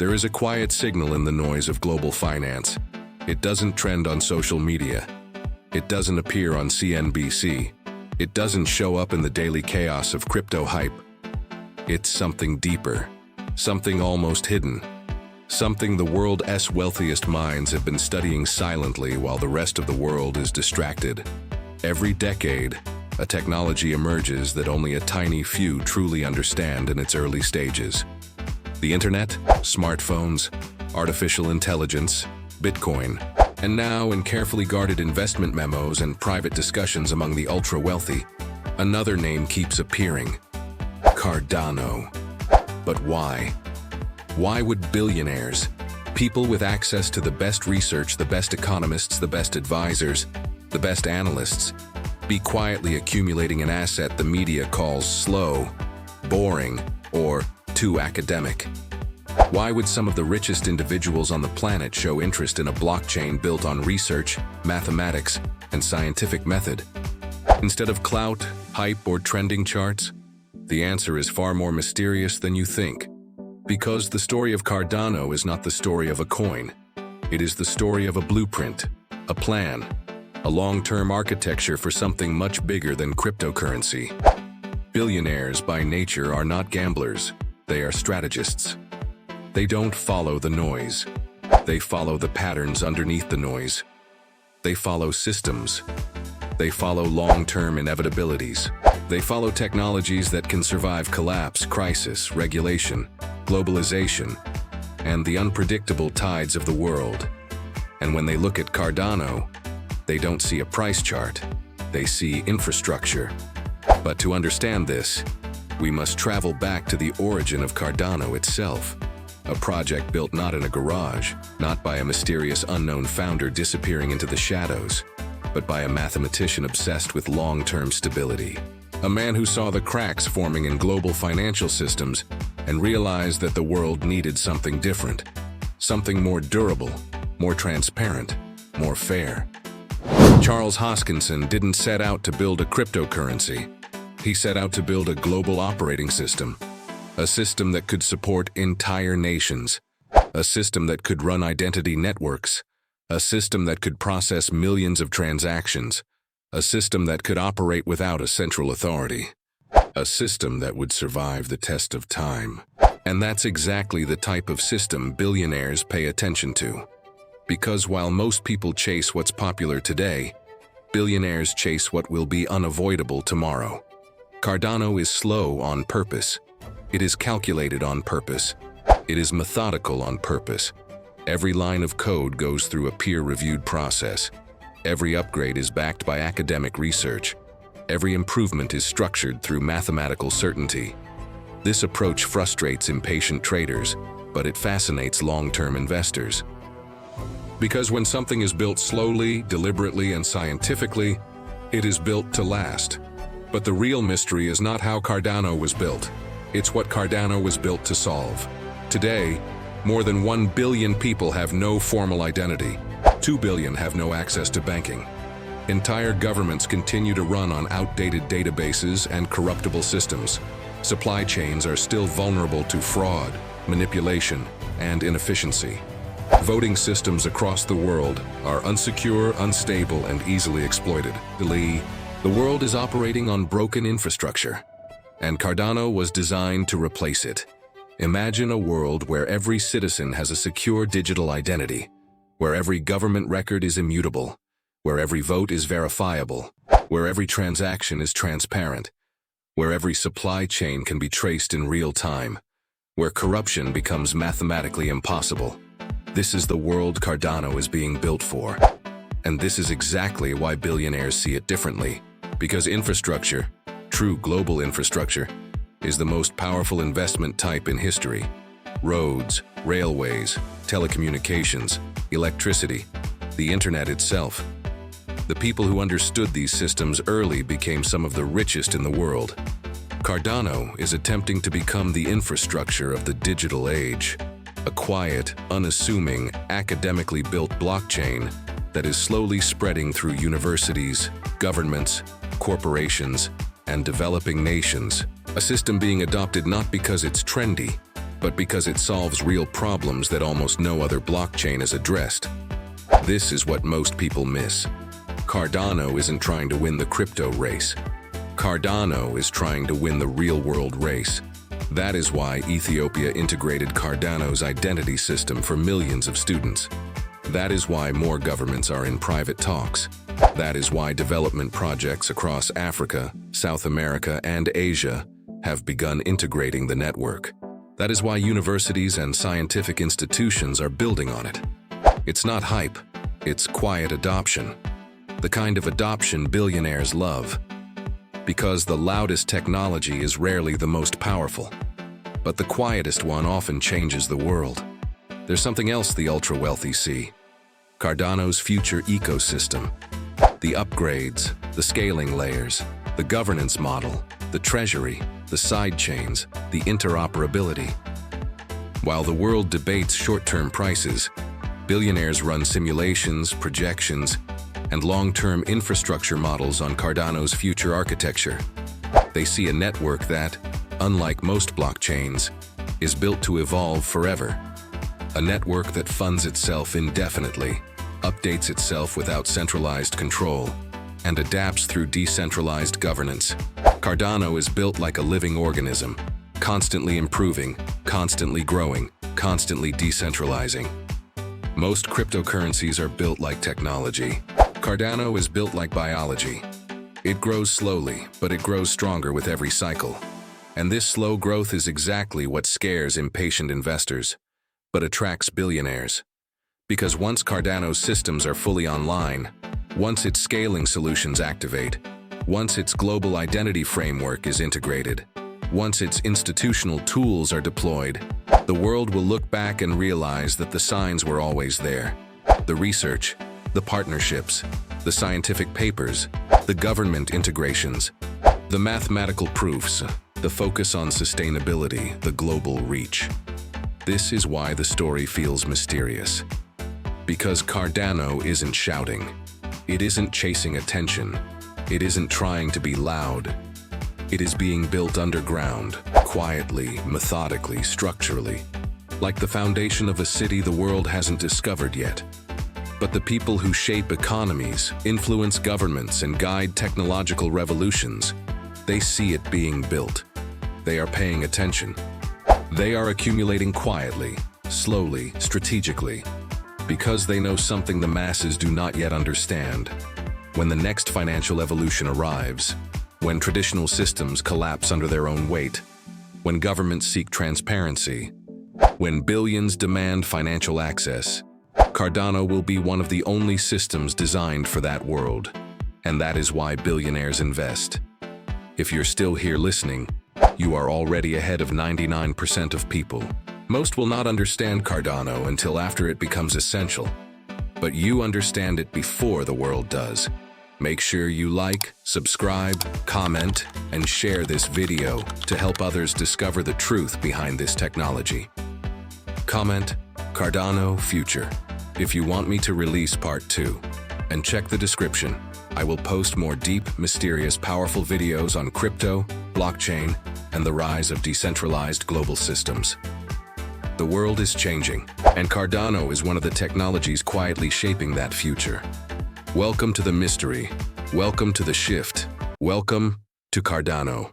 There is a quiet signal in the noise of global finance. It doesn't trend on social media. It doesn't appear on CNBC. It doesn't show up in the daily chaos of crypto hype. It's something deeper, something almost hidden, something the world's wealthiest minds have been studying silently while the rest of the world is distracted. Every decade, a technology emerges that only a tiny few truly understand in its early stages. The internet, smartphones, artificial intelligence, Bitcoin, and now in carefully guarded investment memos and private discussions among the ultra-wealthy, another name keeps appearing: Cardano. But why? Why would billionaires, people with access to the best research, the best economists, the best advisors, the best analysts, be quietly accumulating an asset the media calls slow, boring, or too academic? Why would some of the richest individuals on the planet show interest in a blockchain built on research, mathematics, and scientific method? Instead of clout, hype, or trending charts? The answer is far more mysterious than you think. Because the story of Cardano is not the story of a coin. It is the story of a blueprint, a plan, a long-term architecture for something much bigger than cryptocurrency. Billionaires by nature are not gamblers. They are strategists. They don't follow the noise. They follow the patterns underneath the noise. They follow systems. They follow long-term inevitabilities. They follow technologies that can survive collapse, crisis, regulation, globalization, and the unpredictable tides of the world. And when they look at Cardano, they don't see a price chart. They see infrastructure. But to understand this, we must travel back to the origin of Cardano itself. A project built not in a garage, not by a mysterious unknown founder disappearing into the shadows, but by a mathematician obsessed with long-term stability. A man who saw the cracks forming in global financial systems and realized that the world needed something different, something more durable, more transparent, more fair. Charles Hoskinson didn't set out to build a cryptocurrency. He set out to build a global operating system, a system that could support entire nations, a system that could run identity networks, a system that could process millions of transactions, a system that could operate without a central authority, a system that would survive the test of time. And that's exactly the type of system billionaires pay attention to. Because while most people chase what's popular today, billionaires chase what will be unavoidable tomorrow. Cardano is slow on purpose. It is calculated on purpose. It is methodical on purpose. Every line of code goes through a peer-reviewed process. Every upgrade is backed by academic research. Every improvement is structured through mathematical certainty. This approach frustrates impatient traders, but it fascinates long-term investors. Because when something is built slowly, deliberately, and scientifically, it is built to last. But the real mystery is not how Cardano was built. It's what Cardano was built to solve. Today, more than 1 billion people have no formal identity. 2 billion have no access to banking. Entire governments continue to run on outdated databases and corruptible systems. Supply chains are still vulnerable to fraud, manipulation, and inefficiency. Voting systems across the world are unsecure, unstable, and easily exploited. The world is operating on broken infrastructure, and Cardano was designed to replace it. Imagine a world where every citizen has a secure digital identity, where every government record is immutable, where every vote is verifiable, where every transaction is transparent, where every supply chain can be traced in real time, where corruption becomes mathematically impossible. This is the world Cardano is being built for. And this is exactly why billionaires see it differently. Because infrastructure, true global infrastructure, is the most powerful investment type in history. Roads, railways, telecommunications, electricity, the internet itself. The people who understood these systems early became some of the richest in the world. Cardano is attempting to become the infrastructure of the digital age, a quiet, unassuming, academically built blockchain that is slowly spreading through universities, governments, corporations, and developing nations. A system being adopted not because it's trendy, but because it solves real problems that almost no other blockchain has addressed. This is what most people miss. Cardano isn't trying to win the crypto race. Cardano is trying to win the real-world race. That is why Ethiopia integrated Cardano's identity system for millions of students. That is why more governments are in private talks. That is why development projects across Africa, South America, and Asia have begun integrating the network. That is why universities and scientific institutions are building on it. It's not hype, it's quiet adoption. The kind of adoption billionaires love. Because the loudest technology is rarely the most powerful. But the quietest one often changes the world. There's something else the ultra-wealthy see. Cardano's future ecosystem. The upgrades, the scaling layers, the governance model, the treasury, the sidechains, the interoperability. While the world debates short-term prices, billionaires run simulations, projections, and long-term infrastructure models on Cardano's future architecture. They see a network that, unlike most blockchains, is built to evolve forever. A network that funds itself indefinitely, updates itself without centralized control, and adapts through decentralized governance. Cardano is built like a living organism, constantly improving, constantly growing, constantly decentralizing. Most cryptocurrencies are built like technology. Cardano is built like biology. It grows slowly, but it grows stronger with every cycle. And this slow growth is exactly what scares impatient investors, but attracts billionaires. Because once Cardano's systems are fully online, once its scaling solutions activate, once its global identity framework is integrated, once its institutional tools are deployed, the world will look back and realize that the signs were always there. The research, the partnerships, the scientific papers, the government integrations, the mathematical proofs, the focus on sustainability, the global reach. This is why the story feels mysterious. Because Cardano isn't shouting. It isn't chasing attention. It isn't trying to be loud. It is being built underground, quietly, methodically, structurally, like the foundation of a city the world hasn't discovered yet. But the people who shape economies, influence governments, and guide technological revolutions, they see it being built. They are paying attention. They are accumulating quietly, slowly, strategically, because they know something the masses do not yet understand. When the next financial evolution arrives, when traditional systems collapse under their own weight, when governments seek transparency, when billions demand financial access, Cardano will be one of the only systems designed for that world. And that is why billionaires invest. If you're still here listening, you are already ahead of 99% of people. Most will not understand Cardano until after it becomes essential. But you understand it before the world does. Make sure you like, subscribe, comment, and share this video to help others discover the truth behind this technology. Comment, Cardano Future, if you want me to release part 2. And check the description. I will post more deep, mysterious, powerful videos on crypto, blockchain, and the rise of decentralized global systems. The world is changing, and Cardano is one of the technologies quietly shaping that future. Welcome to the mystery. Welcome to the shift. Welcome to Cardano.